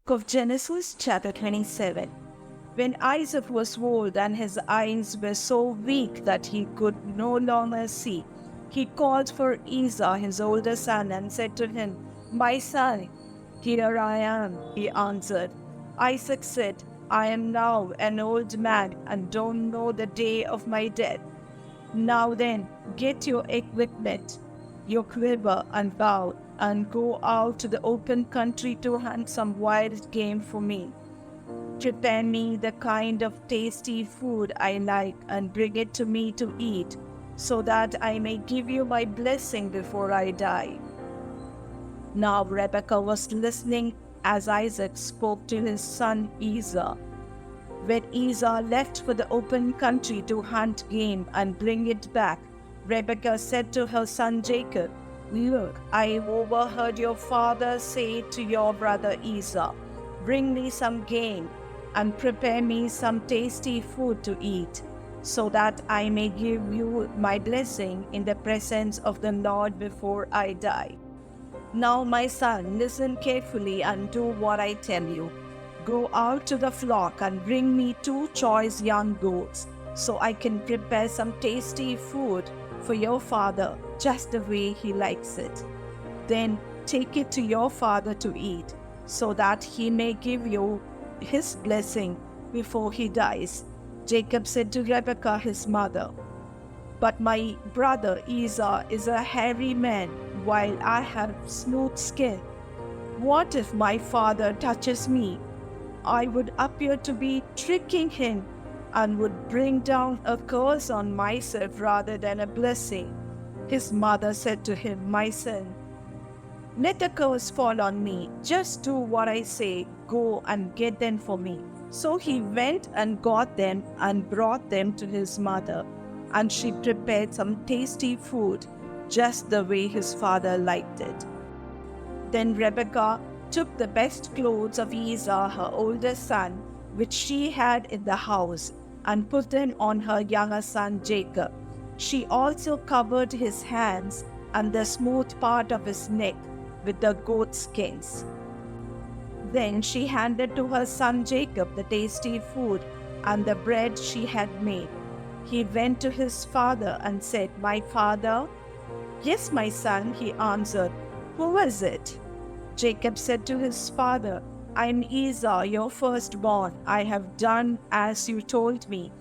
Of Genesis chapter 27. When Isaac was old and his eyes were so weak that he could no longer see, he called for Esau, his older son, and said to him, "My son." "Here I am," he answered. Isaac said, "I am now an old man and don't know the day of my death. Now then, get your equipment, your quiver and bow, and go out to the open country to hunt some wild game for me. Prepare me the kind of tasty food I like and bring it to me to eat, so that I may give you my blessing before I die." Now Rebekah was listening as Isaac spoke to his son Esau. When Esau left for the open country to hunt game and bring it back, Rebekah said to her son Jacob, "Look, I overheard your father say to your brother Esau, 'Bring me some game and prepare me some tasty food to eat, so that I may give you my blessing in the presence of the Lord before I die.' Now, my son, listen carefully and do what I tell you. Go out to the flock and bring me 2 choice young goats, so I can prepare some tasty food for your father, just the way he likes it. Then take it to your father to eat, so that he may give you his blessing before he dies." Jacob said to Rebekah his mother, "But my brother Esau is a hairy man, while I have smooth skin. What if my father touches me? I would appear to be tricking him and would bring down a curse on myself rather than a blessing." His mother said to him, "My son, let the curse fall on me. Just do what I say. Go and get them for me." So he went and got them and brought them to his mother, and she prepared some tasty food, just the way his father liked it. Then Rebekah took the best clothes of Esau, her older son, which she had in the house, and put them on her younger son Jacob. She also covered his hands and the smooth part of his neck with the goat skins. Then she handed to her son Jacob the tasty food and the bread she had made. He went to his father and said, "My father?" "Yes, my son," he answered. "Who is it?" Jacob said to his father, "I am Esau, your firstborn. I have done as you told me.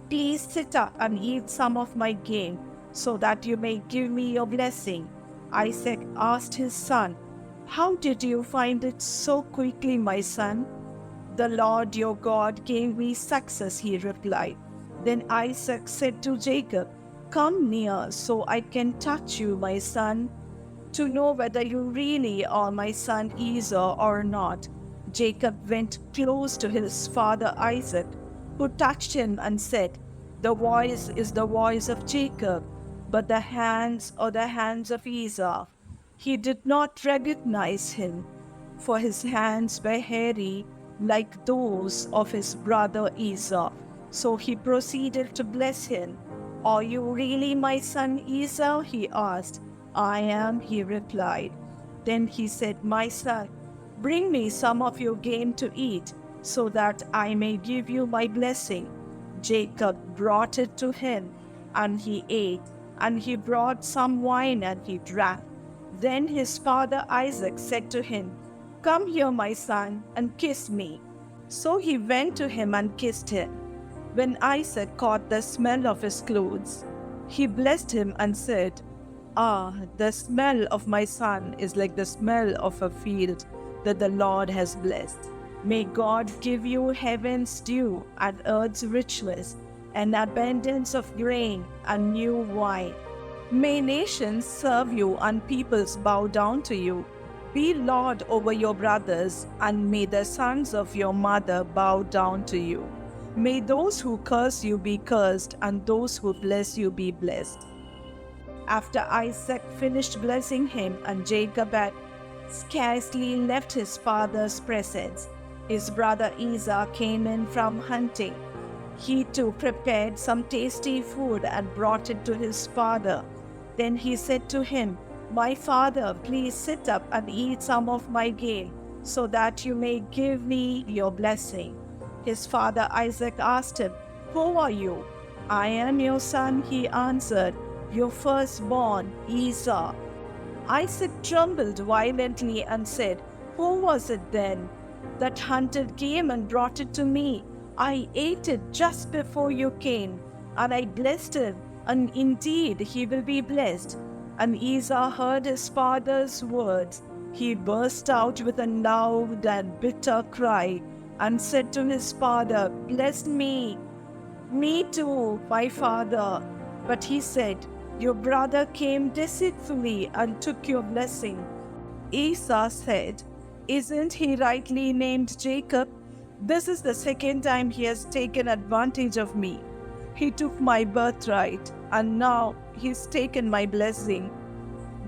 Please sit up and eat some of my game, so that you may give me your blessing." Isaac asked his son, "How did you find it so quickly, my son?" "The Lord your God gave me success," he replied. Then Isaac said to Jacob, "Come near so I can touch you, my son, to know whether you really are my son Esau or not." Jacob went close to his father Isaac, who touched him and said, "The voice is the voice of Jacob, but the hands are the hands of Esau." He did not recognize him, for his hands were hairy like those of his brother Esau. So he proceeded to bless him. "Are you really my son Esau?" he asked. "I am," he replied. Then he said, "My son, bring me some of your game to eat, so that I may give you my blessing." Jacob brought it to him, and he ate, and he brought some wine, and he drank. Then his father Isaac said to him, "Come here, my son, and kiss me." So he went to him and kissed him. When Isaac caught the smell of his clothes, he blessed him and said, "Ah, the smell of my son is like the smell of a field that the Lord has blessed. May God give you heaven's dew and earth's richness, an abundance of grain and new wine. May nations serve you and peoples bow down to you. Be Lord over your brothers, and may the sons of your mother bow down to you. May those who curse you be cursed, and those who bless you be blessed." After Isaac finished blessing him, and Jacob had scarcely left his father's presence, his brother Esau came in from hunting. He too prepared some tasty food and brought it to his father. Then he said to him, "My father, please sit up and eat some of my game, so that you may give me your blessing. His father Isaac asked him, Who are you? I am your son, he answered, your firstborn, Esau. Isaac trembled violently and said, Who was it then? That hunter came and brought it to me. I ate it just before you came, and I blessed him, and indeed he will be blessed. And Esau heard his father's words. He burst out with a loud and bitter cry, and said to his father, Bless me. Me too, my father. But he said, Your brother came deceitfully and took your blessing. Esau said, Isn't he rightly named Jacob? This is the second time he has taken advantage of me. He took my birthright, and now he's taken my blessing.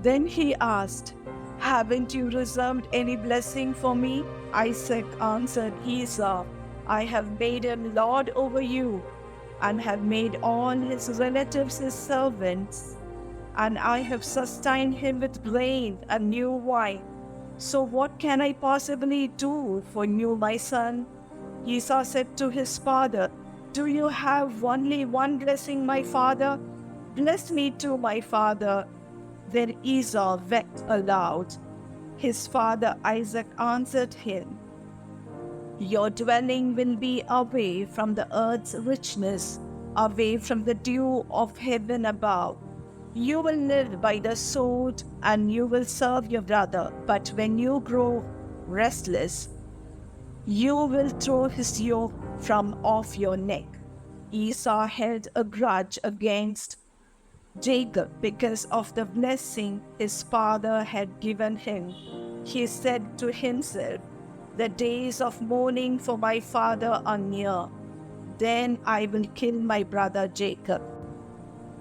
Then he asked, Haven't you reserved any blessing for me? Isaac answered Esau, I have made him lord over you, and have made all his relatives his servants, and I have sustained him with grain and new wine. So what can I possibly do for you, my son? Esau said to his father, Do you have only one blessing, my father? Bless me too, my father. Then Esau wept aloud. His father Isaac answered him, Your dwelling will be away from the earth's richness, away from the dew of heaven above. You will live by the sword, and you will serve your brother. But when you grow restless, you will throw his yoke from off your neck. Esau held a grudge against Jacob because of the blessing his father had given him. He said to himself, The days of mourning for my father are near. Then I will kill my brother Jacob.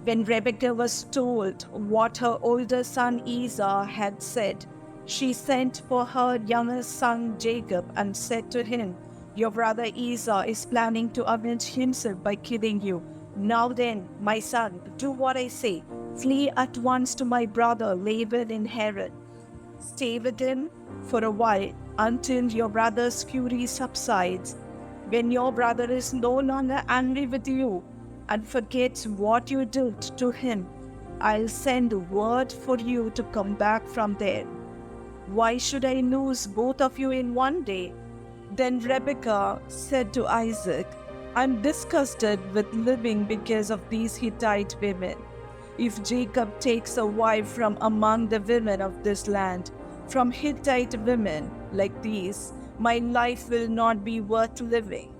When Rebekah was told what her older son Esau had said, she sent for her younger son Jacob and said to him, Your brother Esau is planning to avenge himself by killing you. Now then, my son, do what I say. Flee at once to my brother Laban in Haran. Stay with him for a while until your brother's fury subsides. When your brother is no longer angry with you and forgets what you did to him, I'll send word for you to come back from there. Why should I lose both of you in one day? Then Rebekah said to Isaac, I'm disgusted with living because of these Hittite women. If Jacob takes a wife from among the women of this land, from Hittite women like these, my life will not be worth living.